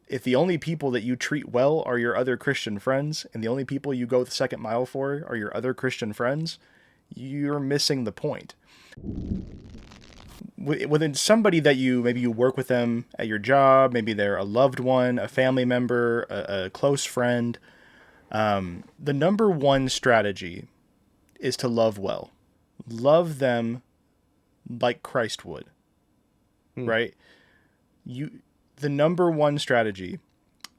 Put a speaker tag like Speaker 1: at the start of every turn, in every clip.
Speaker 1: If the only people that you treat well are your other Christian friends, and the only people you go the second mile for are your other Christian friends, you're missing the point. Within somebody that maybe you work with them at your job, maybe they're a loved one, a family member, a close friend, the number one strategy is to love well. Love them like Christ would,
Speaker 2: Hmm.
Speaker 1: right? You, the number one strategy.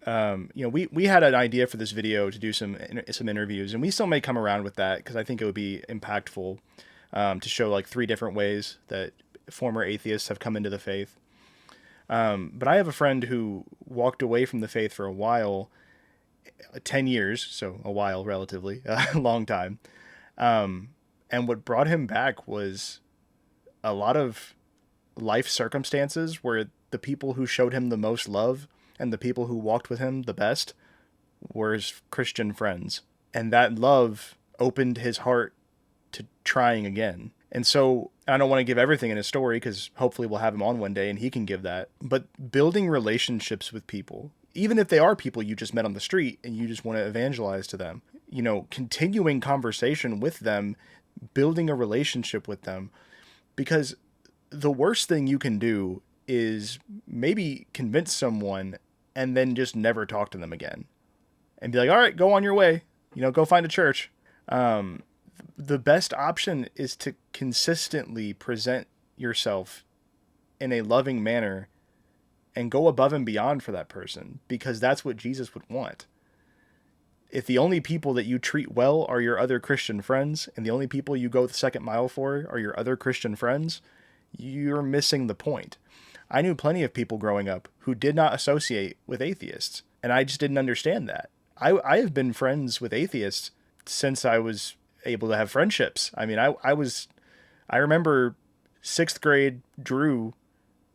Speaker 1: We had an idea for this video to do some interviews, and we still may come around with that because I think it would be impactful to show like three different ways that former atheists have come into the faith. But I have a friend who walked away from the faith for a while, 10 years, so a while relatively, a long time. And what brought him back was a lot of life circumstances where the people who showed him the most love and the people who walked with him the best were his Christian friends. And that love opened his heart to trying again. And so I don't want to give everything in his story because hopefully we'll have him on one day and he can give that. But building relationships with people, even if they are people you just met on the street and you just want to evangelize to them, continuing conversation with them, building a relationship with them, because the worst thing you can do is maybe convince someone and then just never talk to them again and be like, all right, go on your way, go find a church. The best option is to consistently present yourself in a loving manner and go above and beyond for that person because that's what Jesus would want. If the only people that you treat well are your other Christian friends and the only people you go the second mile for are your other Christian friends, you're missing the point. I knew plenty of people growing up who did not associate with atheists, and I just didn't understand that. I have been friends with atheists since I was able to have friendships. I mean, I remember sixth grade Drew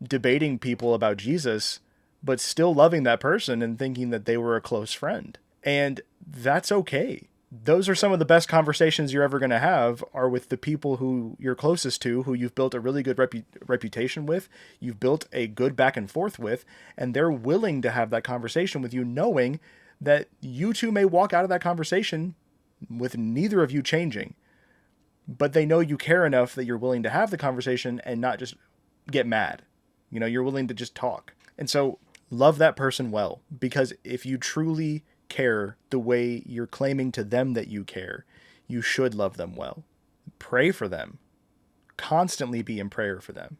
Speaker 1: debating people about Jesus, but still loving that person and thinking that they were a close friend. And that's okay. Those are some of the best conversations you're ever going to have are with the people who you're closest to, who you've built a really good reputation with, you've built a good back and forth with, and they're willing to have that conversation with you knowing that you two may walk out of that conversation with neither of you changing, but they know you care enough that you're willing to have the conversation and not just get mad. You're willing to just talk. And so love that person well, because if you truly care the way you're claiming to them that you care, you should love them well. Pray for them. Constantly be in prayer for them.